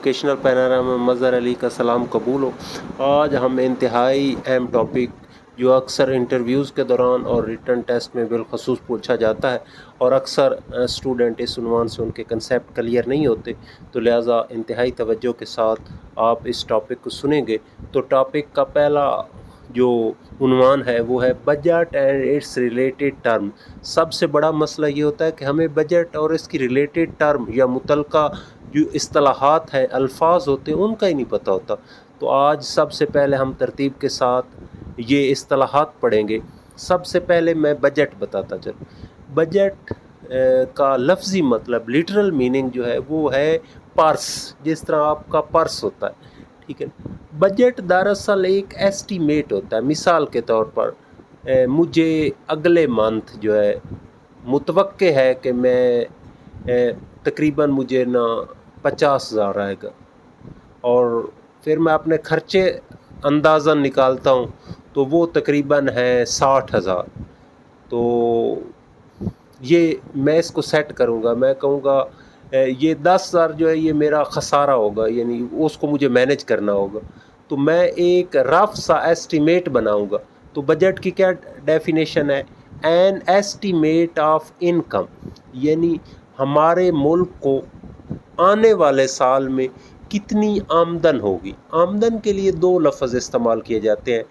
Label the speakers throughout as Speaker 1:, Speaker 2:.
Speaker 1: Educational پینورama میں مظہر علی کا سلام قبول ہو۔ آج ہم انتہائی اہم ٹاپک جو اکثر انٹرویوز کے دوران اور ریٹن ٹیسٹ میں بالخصوص پوچھا جاتا ہے اور اکثر اسٹوڈنٹ اس عنوان سے ان کے کنسیپٹ کلیئر نہیں ہوتے، تو لہٰذا انتہائی توجہ کے ساتھ آپ اس ٹاپک کو سنیں گے۔ تو ٹاپک کا پہلا جو عنوان ہے وہ ہے budget and it's related term. سب سے بڑا مسئلہ یہ ہوتا ہے کہ ہمیں بجٹ اور اس کی ریلیٹڈ ٹرم یا متعلقہ جو اصطلاحات ہیں، الفاظ ہوتے ہیں، ان کا ہی نہیں پتہ ہوتا۔ تو آج سب سے پہلے ہم ترتیب کے ساتھ یہ اصطلاحات پڑھیں گے۔ سب سے پہلے میں بجٹ بتاتا چلوں۔ بجٹ کا لفظی مطلب لٹرل میننگ جو ہے وہ ہے پرس، جس طرح آپ کا پرس ہوتا ہے، ٹھیک ہے۔ بجٹ دراصل ایک ایسٹیمیٹ ہوتا ہے۔ مثال کے طور پر مجھے اگلے منتھ جو ہے متوقع ہے کہ میں تقریباً مجھے 50,000 آئے گا، اور پھر میں اپنے خرچے اندازاً نکالتا ہوں تو وہ تقریباً ہے 60,000۔ تو یہ میں اس کو سیٹ کروں گا، میں کہوں گا یہ 10,000 جو ہے یہ میرا خسارہ ہوگا، یعنی اس کو مجھے مینیج کرنا ہوگا۔ تو میں ایک رف سا ایسٹیمیٹ بناؤں گا۔ تو بجٹ کی کیا ڈیفینیشن ہے؟ این ایسٹیمیٹ آف انکم، یعنی ہمارے ملک کو آنے والے سال میں کتنی آمدن ہوگی۔ آمدن کے لیے دو لفظ استعمال کیے جاتے ہیں،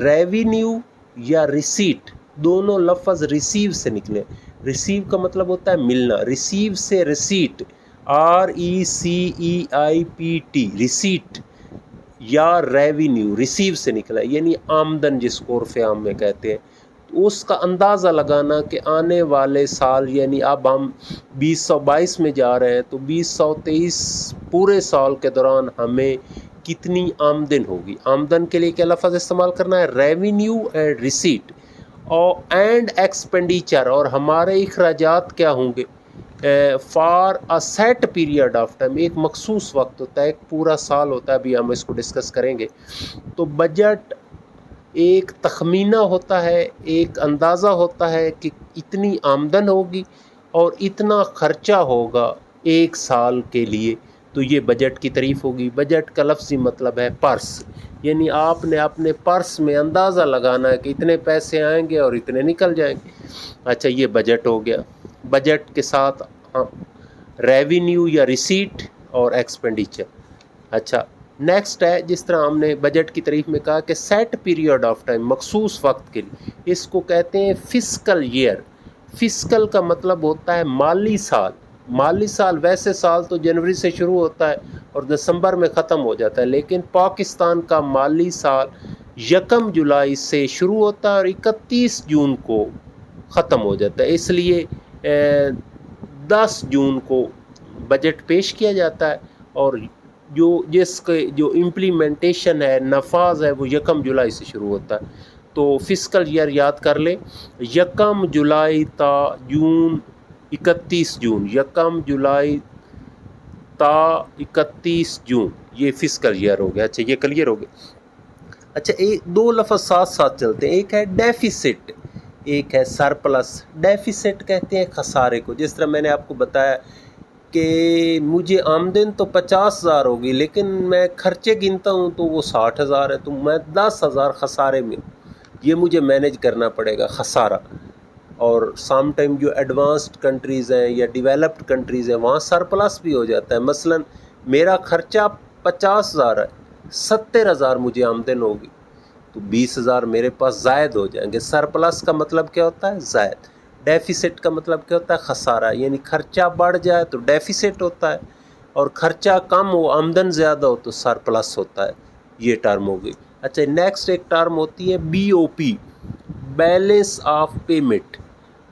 Speaker 1: ریونیو یا ریسیٹ۔ دونوں لفظ ریسیو سے نکلے۔ ریسیو کا مطلب ہوتا ہے ملنا، ریسیو سے ریسیٹ، RECEIPT، ریسیٹ یا ریونیو ریسیو سے نکلا، یعنی آمدن جس کو عرف عام میں کہتے ہیں۔ اس کا اندازہ لگانا کہ آنے والے سال، یعنی اب ہم 2022 میں جا رہے ہیں تو 2023 پورے سال کے دوران ہمیں کتنی آمدن ہوگی۔ آمدن کے لیے کیا لفظ استعمال کرنا ہے؟ ریونیو اینڈ ریسیٹ، اور اینڈ ایکسپینڈیچر، اور ہمارے اخراجات کیا ہوں گے for a set period of time. ایک مخصوص وقت ہوتا ہے، ایک پورا سال ہوتا ہے، ابھی ہم اس کو ڈسکس کریں گے۔ تو بجٹ ایک تخمینہ ہوتا ہے، ایک اندازہ ہوتا ہے کہ اتنی آمدن ہوگی اور اتنا خرچہ ہوگا ایک سال کے لیے، تو یہ بجٹ کی تعریف ہوگی۔ بجٹ کا لفظی مطلب ہے پرس، یعنی آپ نے اپنے پرس میں اندازہ لگانا ہے کہ اتنے پیسے آئیں گے اور اتنے نکل جائیں گے۔ اچھا، یہ بجٹ ہو گیا۔ بجٹ کے ساتھ ریونیو یا ریسیٹ اور ایکسپینڈیچر۔ اچھا، نیکسٹ ہے، جس طرح ہم نے بجٹ کی تعریف میں کہا کہ سیٹ پیریڈ آف ٹائم، مخصوص وقت کے لیے، اس کو کہتے ہیں فسکل ایئر۔ فسکل کا مطلب ہوتا ہے مالی سال۔ مالی سال ویسے سال تو جنوری سے شروع ہوتا ہے اور دسمبر میں ختم ہو جاتا ہے، لیکن پاکستان کا مالی سال 1 جولائی سے شروع ہوتا ہے اور 31 جون کو ختم ہو جاتا ہے۔ اس لیے 10 جون کو بجٹ پیش کیا جاتا ہے، اور جس کے جو امپلیمنٹیشن ہے، نفاذ ہے، وہ 1 جولائی سے شروع ہوتا ہے۔ تو فسکل ایئر یاد کر لیں، 1 جولائی تا جون 31 جون، 1 جولائی تا 31 جون، یہ فسکل ایئر ہو گیا۔ اچھا، یہ کلیئر ہو گیا۔ اچھا، دو لفظ ساتھ ساتھ چلتے ہیں، ایک ہے ڈیفیسٹ، ایک ہے سرپلس۔ ڈیفیسٹ کہتے ہیں خسارے کو، جس طرح میں نے آپ کو بتایا کہ مجھے آمدن تو 50,000 ہوگی، لیکن میں خرچے گنتا ہوں تو وہ 60,000 ہے، تو میں 10,000 خسارے میں، یہ مجھے مینیج کرنا پڑے گا، خسارہ۔ اور سام ٹائم جو ایڈوانسڈ کنٹریز ہیں یا ڈیولپڈ کنٹریز ہیں، وہاں سرپلس بھی ہو جاتا ہے۔ مثلا میرا خرچہ 50,000 ہے، 70,000 مجھے آمدن ہوگی، تو 20,000 میرے پاس زائد ہو جائیں گے۔ سرپلس کا مطلب کیا ہوتا ہے؟ زائد۔ ڈیفیسٹ کا مطلب کیا ہوتا ہے؟ خسارہ، یعنی خرچہ بڑھ جائے تو ڈیفیسٹ ہوتا ہے، اور خرچہ کم ہو، آمدن زیادہ ہو تو سرپلس ہوتا ہے۔ یہ ٹرم ہو گئی۔ اچھا، نیکسٹ ایک ٹرم ہوتی ہے BOP، balance of payment.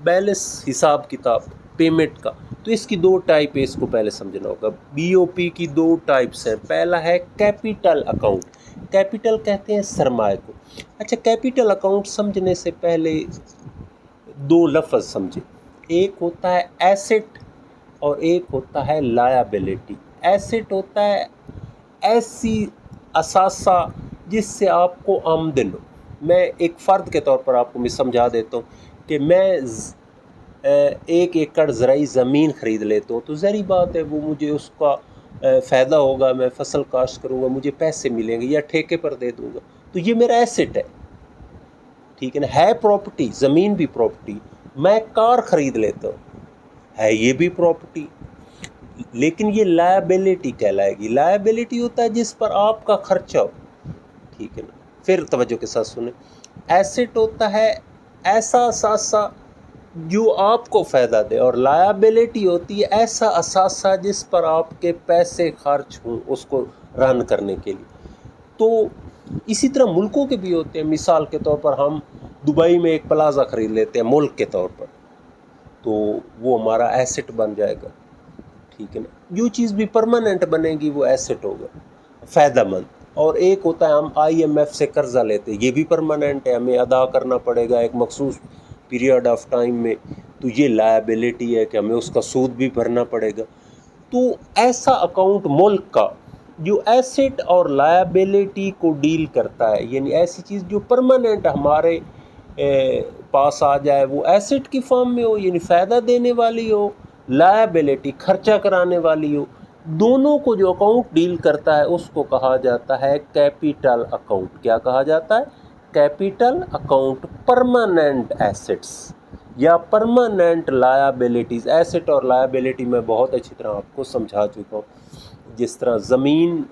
Speaker 1: Balance حساب کتاب پیمنٹ کا، تو اس کی 2 ٹائپ ہے، اس کو پہلے سمجھنا ہوگا۔ BOP کی 2 ٹائپس ہیں۔ پہلا ہے کیپٹل اکاؤنٹ۔ کیپٹل کہتے ہیں سرمایہ کو۔ اچھا، کیپٹل اکاؤنٹ سمجھنے سے پہلے 2 لفظ سمجھیں، ایک ہوتا ہے ایسٹ اور ایک ہوتا ہے لائبلٹی۔ ایسٹ ہوتا ہے ایسی اثاثہ جس سے آپ کو آمدن ہو۔ میں ایک فرد کے طور پر آپ کو میں سمجھا دیتا ہوں کہ میں 1 ایکڑ زرعی زمین خرید لیتا ہوں، تو ظاہری بات ہے وہ مجھے اس کا فائدہ ہوگا، میں فصل کاشت کروں گا، مجھے پیسے ملیں گے یا ٹھیکے پر دے دوں گا، تو یہ میرا ایسٹ ہے، ٹھیک ہے نا، ہے پراپرٹی، زمین بھی پراپرٹی، میں کار خرید لیتا ہوں، ہے یہ بھی پراپرٹی، لیکن یہ لائبلٹی کہلائے گی۔ لائبلٹی ہوتا ہے جس پر آپ کا خرچہ ہو، ٹھیک ہے نا۔ پھر توجہ کے ساتھ سنیں، ایسٹ ہوتا ہے ایسا اثاثہ جو آپ کو فائدہ دے، اور لائبلٹی ہوتی ہے ایسا اثاثہ جس پر آپ کے پیسے خرچ ہوں اس کو رن کرنے کے لیے۔ تو اسی طرح ملکوں کے بھی ہوتے ہیں، مثال کے طور پر ہم دبئی میں ایک پلازا خرید لیتے ہیں ملک کے طور پر، تو وہ ہمارا ایسٹ بن جائے گا، ٹھیک ہے نا۔ جو چیز بھی پرماننٹ بنے گی وہ ایسٹ ہوگا، فائدہ مند۔ اور ایک ہوتا ہے ہم IMF سے قرضہ لیتے ہیں، یہ بھی پرماننٹ ہے، ہمیں ادا کرنا پڑے گا ایک مخصوص پیریڈ آف ٹائم میں، تو یہ لائبلٹی ہے کہ ہمیں اس کا سود بھی بھرنا پڑے گا۔ تو ایسا اکاؤنٹ ملک کا جو ایسٹ اور لائبلٹی کو ڈیل کرتا ہے، یعنی ایسی چیز جو پرماننٹ ہمارے پاس آ جائے، وہ ایسٹ کی فارم میں ہو، یعنی فائدہ دینے والی ہو، لائبلٹی خرچہ کرانے والی ہو، دونوں کو جو اکاؤنٹ ڈیل کرتا ہے اس کو کہا جاتا ہے کیپیٹل اکاؤنٹ۔ کیا کہا جاتا ہے؟ Capital account. پرماننٹ ایسٹس یا پرماننٹ لائبلٹیز، ایسٹ اور لائبلٹی میں بہت اچھی طرح آپ کو سمجھا چکا ہوں، جس طرح زمین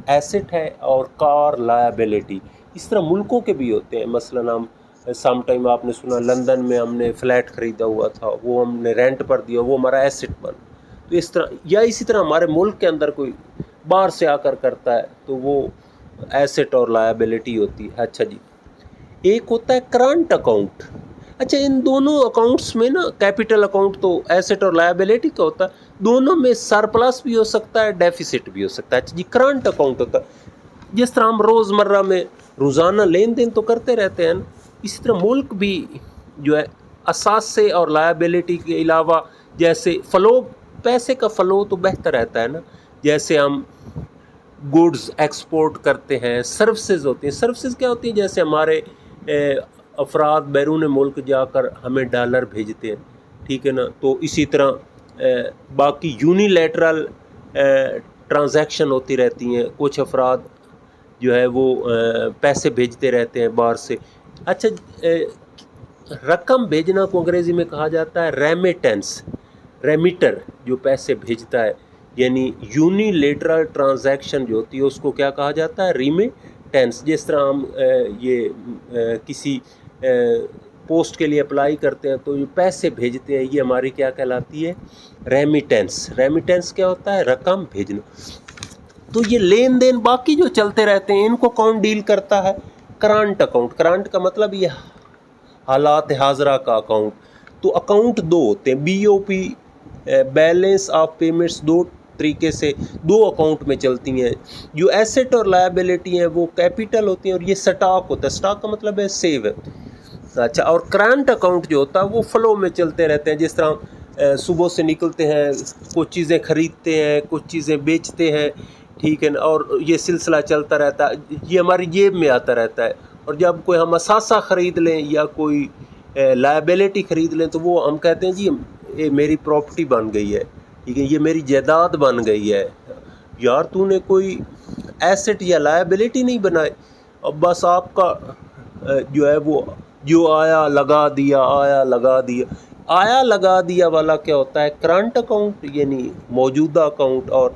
Speaker 1: ایسٹ ہے اور کار لائبلٹی، اس طرح ملکوں کے بھی ہوتے ہیں۔ مثلاً ہم سم ٹائم آپ نے سنا لندن میں ہم نے فلیٹ خریدا ہوا تھا، وہ ہم نے رینٹ پر دیا، وہ ہمارا ایسٹ بن، تو اس طرح، یا اسی طرح ہمارے ملک کے اندر کوئی باہر سے آ کر کرتا ہے تو وہ ایسٹ اور لائبلٹی ہوتی ہے۔ اچھا جی، ایک ہوتا ہے کرنٹ اکاؤنٹ۔ اچھا، ان دونوں اکاؤنٹس میں نا، کیپیٹل اکاؤنٹ تو ایسٹ اور لائبلٹی کا ہوتا ہے، دونوں میں سرپلس بھی ہو سکتا ہے، ڈیفیسٹ بھی ہو سکتا ہے۔ اچھا جی، کرنٹ اکاؤنٹ ہوتا ہے جس طرح ہم روزمرہ میں روزانہ لین دین تو کرتے رہتے ہیں نا، اسی طرح ملک بھی جو ہے اثاثے اور لائبلٹی کے علاوہ، جیسے فلو، پیسے کا فلو تو بہتر رہتا ہے نا، جیسے ہم گوڈز ایکسپورٹ کرتے ہیں، سروسز ہوتی ہیں۔ سروسز کیا ہوتی ہیں؟ جیسے ہمارے افراد بیرون ملک جا کر ہمیں ڈالر بھیجتے ہیں، ٹھیک ہے نا، تو اسی طرح باقی یونیلیٹرل ٹرانزیکشن ہوتی رہتی ہیں، کچھ افراد جو ہے وہ پیسے بھیجتے رہتے ہیں باہر سے۔ اچھا، رقم بھیجنا کو انگریزی میں کہا جاتا ہے ریمیٹنس۔ ریمیٹر جو پیسے بھیجتا ہے، یعنی یونیلیٹرل ٹرانزیکشن جو ہوتی ہے اس کو کیا کہا جاتا ہے؟ ریمیٹنس۔ جس طرح ہم یہ کسی پوسٹ کے لیے اپلائی کرتے ہیں تو یہ پیسے بھیجتے ہیں، یہ ہماری کیا کہلاتی ہے؟ ریمیٹنس۔ ریمیٹنس کیا ہوتا ہے؟ رقم بھیجنا۔ تو یہ لین دین باقی جو چلتے رہتے ہیں ان کو کون ڈیل کرتا ہے؟ Current account. کرنٹ کا مطلب یہ حالات حاضرہ کا اکاؤنٹ۔ تو اکاؤنٹ دو ہوتے ہیں، BOP، بیلنس آف پیمنٹس، دو طریقے سے دو اکاؤنٹ میں چلتی ہیں۔ جو ایسٹ اور لائبلٹی ہیں وہ کیپیٹل ہوتی ہیں، اور یہ سٹاک ہوتا ہے۔ سٹاک کا مطلب ہے سیو ہے۔ اچھا، اور کرنٹ اکاؤنٹ جو ہوتا ہے وہ فلو میں چلتے رہتے ہیں، جس طرح صبح سے نکلتے ہیں، کچھ چیزیں خریدتے ہیں، کچھ چیزیں بیچتے ہیں، ٹھیک ہے نا، اور یہ سلسلہ چلتا رہتا ہے، یہ ہماری جیب میں آتا رہتا ہے۔ اور جب کوئی ہم اثاثہ خرید لیں یا کوئی لائبلٹی خرید لیں تو وہ ہم کہتے ہیں جی یہ میری پراپرٹی بن گئی ہے، ٹھیک ہے، یہ میری جائیداد بن گئی ہے۔ یار تو نے کوئی ایسٹ یا لائبلٹی نہیں بنائے، اب بس آپ کا جو ہے وہ جو آیا لگا دیا، آیا لگا دیا۔ آیا لگا دیا والا کیا ہوتا ہے؟ کرنٹ اکاؤنٹ، یعنی موجودہ اکاؤنٹ، اور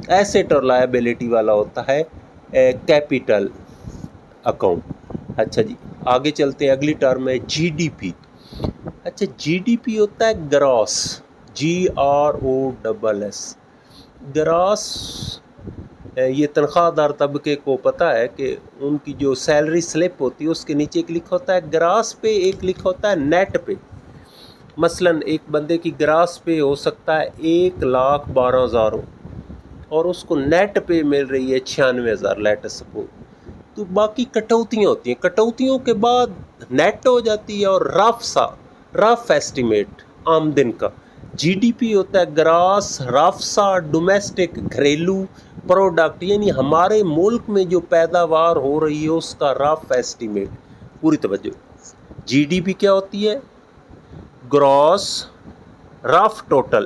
Speaker 1: ایسٹ اور لائبلٹی والا ہوتا ہے کیپیٹل اکاؤنٹ۔ اچھا جی، آگے چلتے ہیں، اگلی ٹرم ہے GDP۔ اچھا، GDP ہوتا ہے گراس، GROSS۔ گراس، یہ تنخواہ دار طبقے کو پتہ ہے کہ ان کی جو سیلری سلپ ہوتی ہے اس کے نیچے ایک لکھا ہوتا ہے گراس پہ، ایک لکھا ہوتا ہے نیٹ پہ۔ مثلاً ایک بندے کی گراس پہ ہو سکتا ہے 1,12,000 ہو، اور اس کو نیٹ پہ مل رہی ہے 96,000 لیٹ سپوز۔ تو باقی کٹوتیاں ہوتی ہیں، کٹوتیوں کے بعد نیٹ ہو جاتی ہے، اور رف ایسٹیمیٹ آمدن کا GDP ہوتا ہے گراس رف سا ڈومیسٹک گھریلو پروڈکٹ، یعنی ہمارے ملک میں جو پیداوار ہو رہی ہے اس کا رف ایسٹیمیٹ۔ پوری توجہ، GDP کیا ہوتی ہے؟ گراس رف ٹوٹل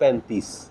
Speaker 1: 35,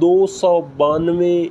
Speaker 1: $292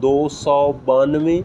Speaker 1: $292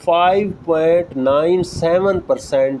Speaker 1: 5.97%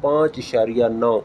Speaker 1: 5.9,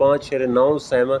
Speaker 1: 5.97,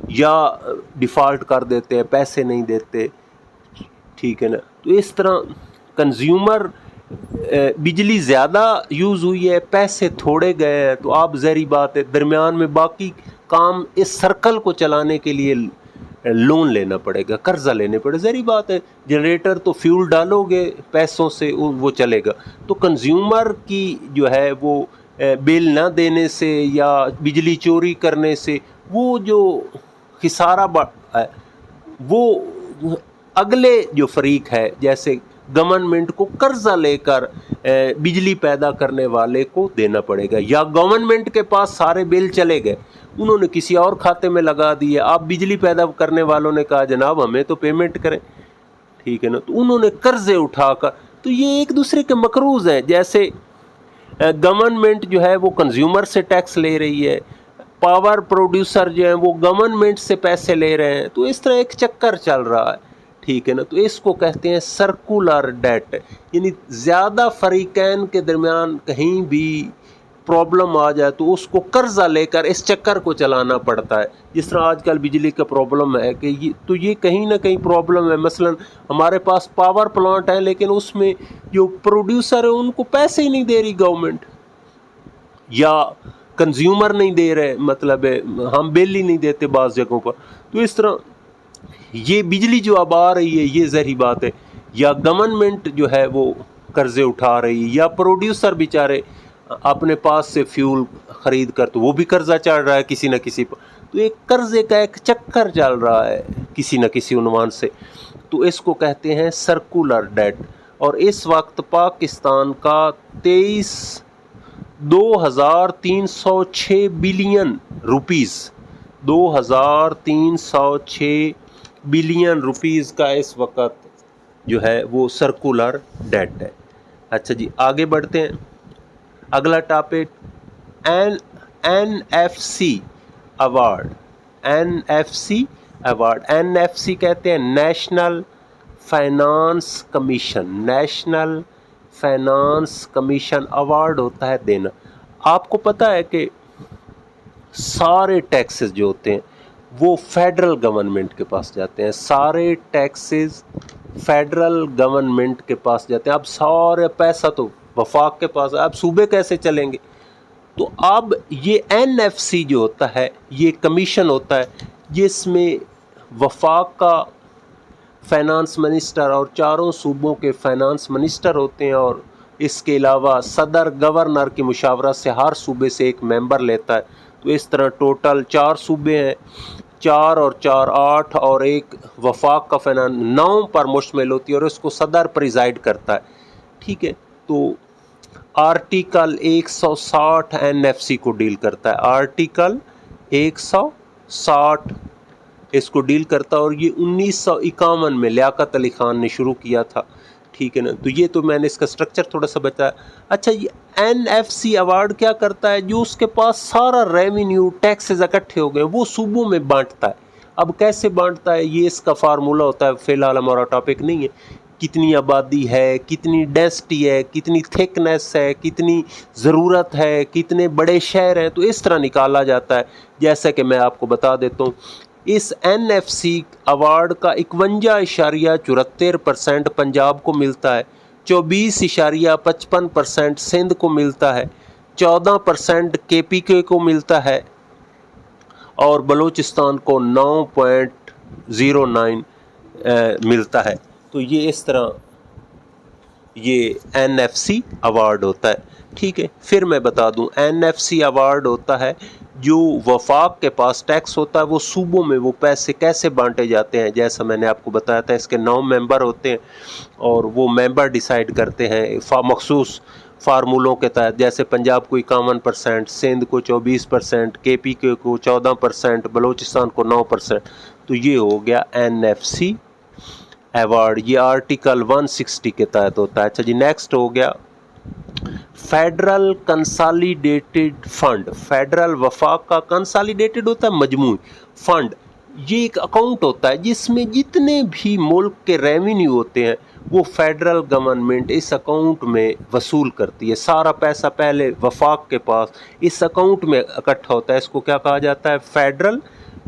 Speaker 1: یا ڈیفالٹ کر دیتے ہیں، پیسے نہیں دیتے، ٹھیک ہے نا. تو اس طرح کنزیومر بجلی زیادہ یوز ہوئی ہے، پیسے تھوڑے گئے ہیں، تو آپ ظاہری بات ہے درمیان میں باقی کام اس سرکل کو چلانے کے لیے لون لینا پڑے گا، قرضہ لینے پڑے گا. ظاہری بات ہے جنریٹر تو فیول ڈالو گے پیسوں سے وہ چلے گا. تو کنزیومر کی جو ہے وہ بل نہ دینے سے یا بجلی چوری کرنے سے وہ جو خسارہ ہے وہ اگلے جو فریق ہے جیسے گورنمنٹ کو قرضہ لے کر بجلی پیدا کرنے والے کو دینا پڑے گا، یا گورنمنٹ کے پاس سارے بل چلے گئے، انہوں نے کسی اور کھاتے میں لگا دیے، آپ بجلی پیدا کرنے والوں نے کہا جناب ہمیں تو پیمنٹ کریں، ٹھیک ہے نا. تو انہوں نے قرضے اٹھا کر، تو یہ ایک دوسرے کے مقروض ہیں. جیسے گورنمنٹ جو ہے وہ کنزیومر سے ٹیکس لے رہی ہے، پاور پروڈیوسر جو ہیں وہ گورنمنٹ سے پیسے لے رہے ہیں، تو اس طرح ایک چکر چل رہا ہے، ٹھیک ہے نا. تو اس کو کہتے ہیں سرکولر ڈیٹ، یعنی زیادہ فریقین کے درمیان کہیں بھی پرابلم آ جائے تو اس کو قرضہ لے کر اس چکر کو چلانا پڑتا ہے. جس طرح آج کل بجلی کا پرابلم ہے کہ یہ کہیں نہ کہیں پرابلم ہے. مثلا ہمارے پاس پاور پلانٹ ہے لیکن اس میں جو پروڈیوسر ہے ان کو پیسے ہی نہیں دے رہی گورنمنٹ، یا کنزیومر نہیں دے رہے، مطلب ہے ہم بل ہی نہیں دیتے بعض جگہوں پر. تو اس طرح یہ بجلی جو اب آ رہی ہے یہ ظاہری بات ہے یا گورنمنٹ جو ہے وہ قرضے اٹھا رہی ہے، یا پروڈیوسر بیچارے اپنے پاس سے فیول خرید کر تو وہ بھی قرضہ چڑھ رہا ہے کسی نہ کسی پر. تو ایک قرضے کا ایک چکر چل رہا ہے کسی نہ کسی عنوان سے. تو اس کو کہتے ہیں سرکولر ڈیٹ. اور اس وقت پاکستان کا 23,306 بلین روپیز 2,306 بلین روپیز کا اس وقت جو ہے وہ سرکولر ڈیٹ ہے. اچھا جی آگے بڑھتے ہیں. اگلا topic N F C award. N F C award, N F C کہتے ہیں national finance commission. National finance commission award ہوتا ہے دینا. آپ کو پتہ ہے کہ سارے ٹیکسز جو ہوتے ہیں وہ فیڈرل گورنمنٹ کے پاس جاتے ہیں، سارے ٹیکسز فیڈرل گورنمنٹ کے پاس جاتے ہیں. اب سارے پیسہ تو وفاق کے پاس، اب صوبے کیسے چلیں گے؟ تو اب یہ این ایف سی جو ہوتا ہے یہ کمیشن ہوتا ہے جس میں وفاق کا فائنانس منسٹر اور چاروں صوبوں کے فائنانس منسٹر ہوتے ہیں، اور اس کے علاوہ صدر گورنر کی مشاورت سے ہر صوبے سے ایک ممبر لیتا ہے. تو اس طرح ٹوٹل 4 صوبے ہیں، 4 اور 4 8 اور ایک وفاق کا فائنانس 9 پر مشتمل ہوتی ہے، اور اس کو صدر پریزائڈ کرتا ہے، ٹھیک ہے. تو آرٹیکل 160 این ایف سی کو ڈیل کرتا ہے، آرٹیکل 160 اس کو ڈیل کرتا ہے، اور یہ 1951 میں لیاقت علی خان نے شروع کیا تھا، ٹھیک ہے نا. تو یہ تو میں نے اس کا سٹرکچر تھوڑا سا بتایا. اچھا یہ این ایف سی ایوارڈ کیا کرتا ہے؟ جو اس کے پاس سارا ریونیو ٹیکسز اکٹھے ہو گئے وہ صوبوں میں بانٹتا ہے. اب کیسے بانٹتا ہے یہ اس کا فارمولہ ہوتا ہے، فی الحال ہمارا ٹاپک نہیں ہے. کتنی آبادی ہے، کتنی ڈینسٹی ہے، کتنی تھکنیس ہے، کتنی ضرورت ہے، کتنے بڑے شہر ہیں، تو اس طرح نکالا جاتا ہے. جیسا کہ میں آپ کو بتا دیتا ہوں اس این ایف سی ایوارڈ کا 51.74% پنجاب کو ملتا ہے، 24.55% سندھ کو ملتا ہے، 14% کے پی کے کو ملتا ہے، اور بلوچستان کو 9.09 ملتا ہے. تو یہ اس طرح یہ این ایف سی ایوارڈ ہوتا ہے، ٹھیک ہے. پھر میں بتا دوں این ایف سی ایوارڈ ہوتا ہے جو وفاق کے پاس ٹیکس ہوتا ہے وہ صوبوں میں وہ پیسے کیسے بانٹے جاتے ہیں. جیسا میں نے آپ کو بتایا تھا اس کے 9 ممبر ہوتے ہیں، اور وہ ممبر ڈیسائیڈ کرتے ہیں مخصوص فارمولوں کے تحت. جیسے پنجاب کو 51%، سندھ کو 24%، کے پی کے کو 14%، بلوچستان کو 9%. تو یہ ہو گیا این ایف سی ایوارڈ، یہ آرٹیکل 160 کے تحت ہوتا ہے. اچھا جی نیکسٹ ہو گیا فیڈرل کنسالیڈیٹڈ فنڈ. فیڈرل وفاق کا کنسالیڈیٹڈ ہوتا ہے مجموعی فنڈ. یہ ایک اکاؤنٹ ہوتا ہے جس میں جتنے بھی ملک کے ریونیو ہوتے ہیں وہ فیڈرل گورنمنٹ اس اکاؤنٹ میں وصول کرتی ہے. سارا پیسہ پہلے وفاق کے پاس اس اکاؤنٹ میں اکٹھا ہوتا ہے. اس کو کیا کہا جاتا ہے؟ فیڈرل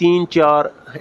Speaker 1: 3-4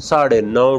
Speaker 1: 9.5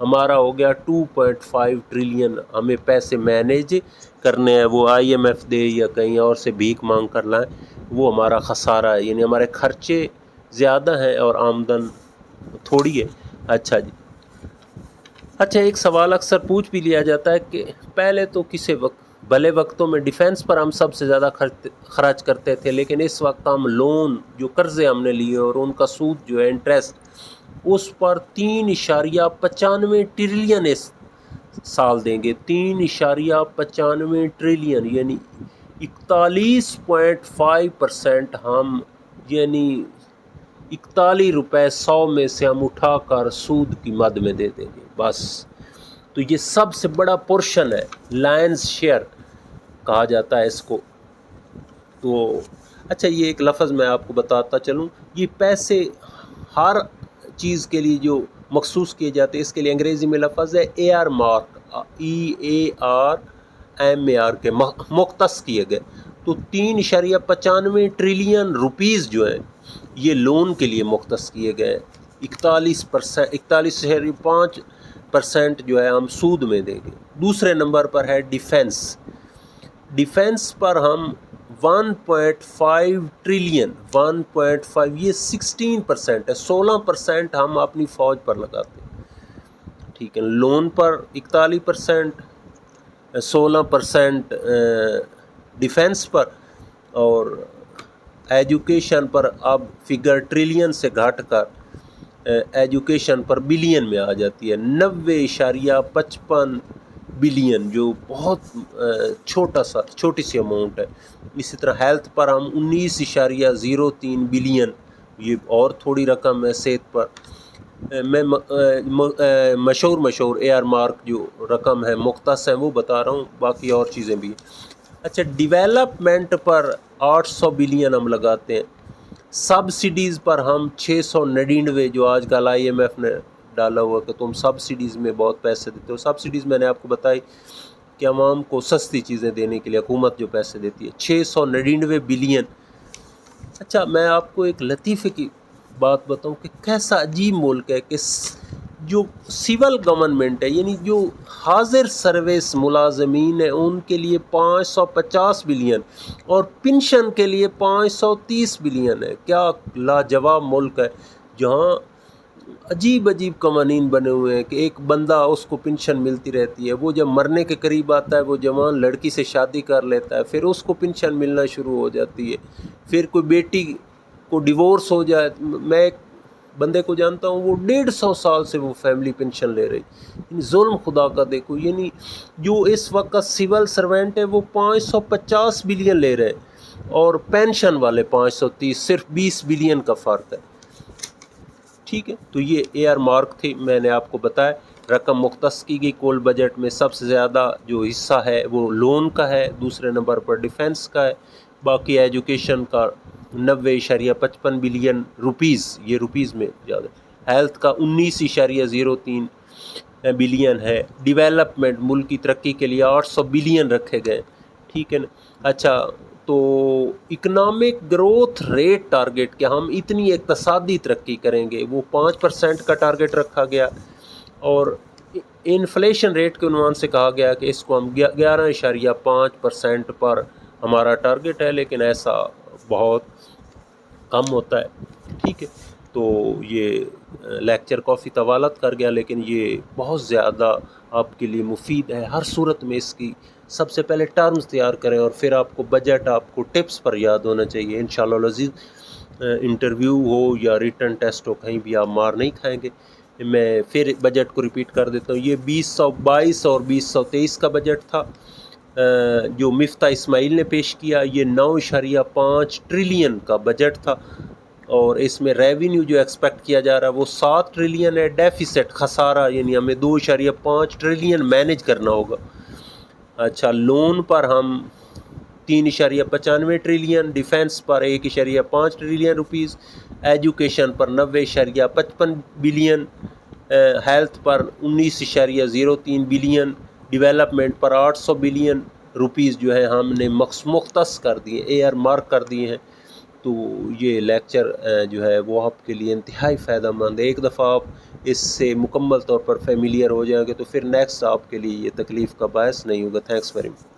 Speaker 1: ہمارا ہو گیا 2.5 ٹریلین ہمیں پیسے مینیج کرنے ہیں، وہ آئی ایم ایف دے یا کہیں اور سے بھیک مانگ کر لائیں، وہ ہمارا خسارہ ہے، یعنی ہمارے خرچے زیادہ ہیں اور آمدن تھوڑی ہے۔ اچھا جی، اچھا ایک سوال اکثر پوچھ بھی لیا جاتا ہے کہ پہلے تو کسی وقت بھلے وقتوں میں ڈیفینس پر ہم سب سے زیادہ خرچ کرتے تھے، لیکن اس وقت ہم لون جو قرضے ہم نے لیے اور ان کا سود جو ہے انٹرسٹ، اس پر 3.95 ٹریلین اس سال دیں گے، 3.95 ٹریلین، یعنی 41.5% ہم، یعنی 41 روپے 100 میں سے ہم اٹھا کر سود کی مد میں دے دیں گے بس۔ تو یہ سب سے بڑا پورشن ہے، لائنز شیئر کہا جاتا ہے اس کو۔ تو اچھا یہ ایک لفظ میں آپ کو بتاتا چلوں، یہ پیسے ہر چیز کے لیے جو مخصوص کیے جاتے ہیں، اس کے لیے انگریزی میں لفظ ہے AR مارک، EARMAR کے مختص کیے گئے۔ تو 3.95 ٹریلین روپیز جو ہیں یہ لون کے لیے مختص کیے گئے، 41.5% جو ہے ہم سود میں دیں گے۔ دوسرے نمبر پر ہے ڈیفینس، ڈیفینس پر ہم 1.5 ٹریلین، 1.5 یہ 16% ہے، 16% ہم اپنی فوج پر لگاتے ہیں، ٹھیک ہے، لون پر 41%، 16% ڈیفینس پر، اور ایجوکیشن پر اب فگر ٹریلین سے گھٹ کر ایجوکیشن پر بلین میں آ جاتی ہے، 90.55 بلین، جو بہت چھوٹی سی اماؤنٹ ہے۔ اسی طرح ہیلتھ پر ہم 19.03 بلین، یہ اور تھوڑی رقم ہے۔ صحت پر میں مشہور AR مارک جو رقم ہے مختص ہے وہ بتا رہا ہوں، باقی اور چیزیں بھی ہیں۔ اچھا ڈیولپمنٹ پر 800 بلین ہم لگاتے ہیں، سبسڈیز پر ہم 699، جو آج کل IMF نے ڈالا ہوا کہ تم سبسڈیز میں بہت پیسے دیتے ہو۔ سبسڈیز میں نے آپ کو بتائی کہ عوام کو سستی چیزیں دینے کے لیے حکومت جو پیسے دیتی ہے، 699 بلین۔ اچھا میں آپ کو ایک لطیفے کی بات بتاؤں کہ کیسا عجیب ملک ہے کہ جو سول گورنمنٹ ہے، یعنی جو حاضر سروس ملازمین ہیں، ان کے لیے 550 بلین اور پنشن کے لیے 530 بلین ہے۔ کیا لاجواب ملک ہے، جہاں عجیب قوانین بنے ہوئے ہیں کہ ایک بندہ اس کو پنشن ملتی رہتی ہے، وہ جب مرنے کے قریب آتا ہے وہ جوان لڑکی سے شادی کر لیتا ہے، پھر اس کو پنشن ملنا شروع ہو جاتی ہے، پھر کوئی بیٹی کو ڈیورس ہو جائے۔ میں ایک بندے کو جانتا ہوں، وہ 150 سال سے وہ فیملی پنشن لے رہی، یعنی ظلم خدا کا دیکھو، یعنی جو اس وقت سول سرونٹ ہے وہ 550 بلین لے رہے ہیں اور پینشن والے 530، صرف 20 بلین کا فرق ہے، ٹھیک ہے۔ تو یہ AR مارک تھی، میں نے آپ کو بتایا، رقم مختص کی گئی۔ کل بجٹ میں سب سے زیادہ جو حصہ ہے وہ لون کا ہے، دوسرے نمبر پر ڈیفینس کا ہے، باقی ایجوکیشن کا 90.55 بلین روپیز، یہ روپیز میں زیادہ، ہیلتھ کا 19.03 بلین ہے، ڈیولپمنٹ ملک کی ترقی کے لیے 800 بلین رکھے گئے، ٹھیک ہے نا۔ اچھا تو اکنامک گروتھ ریٹ ٹارگٹ کہ ہم اتنی اقتصادی ترقی کریں گے، وہ 5% کا ٹارگٹ رکھا گیا، اور انفلیشن ریٹ کے عنوان سے کہا گیا کہ اس کو ہم 11.5% پر ہمارا ٹارگٹ ہے، لیکن ایسا بہت کم ہوتا ہے، ٹھیک ہے۔ تو یہ لیکچر کافی طوالت کر گیا، لیکن یہ بہت زیادہ آپ کے لیے مفید ہے۔ ہر صورت میں اس کی سب سے پہلے ٹرمز تیار کریں، اور پھر آپ کو بجٹ آپ کو ٹپس پر یاد ہونا چاہیے۔ انشاءاللہ العزیز انٹرویو ہو یا ریٹن ٹیسٹ ہو، کہیں بھی آپ مار نہیں کھائیں گے۔ میں پھر بجٹ کو ریپیٹ کر دیتا ہوں، یہ 2022 اور 2023 کا بجٹ تھا جو مفتاح اسماعیل نے پیش کیا۔ یہ 9.5 ٹریلین کا بجٹ تھا، اور اس میں ریونیو جو ایکسپیکٹ کیا جا رہا ہے وہ 7 ٹریلین ہے، ڈیفیسٹ خسارہ یعنی ہمیں 2.5 ٹریلین مینیج کرنا ہوگا۔ اچھا لون پر ہم 3.95 ٹریلین، ڈیفینس پر 1.5 ٹریلین روپیز، ایجوکیشن پر 90.55 بلین، ہیلتھ پر 19.03 بلین، ڈیولپمنٹ پر 800 بلین روپیز جو ہے ہم نے مختص کر دیے، AR مارک کر دیے ہیں۔ تو یہ لیکچر جو ہے وہ آپ کے لیے انتہائی فائدہ مند ہے۔ ایک دفعہ آپ اس سے مکمل طور پر فیملیئر ہو جائیں گے تو پھر نیکسٹ آپ کے لیے یہ تکلیف کا باعث نہیں ہوگا. Thanks very much.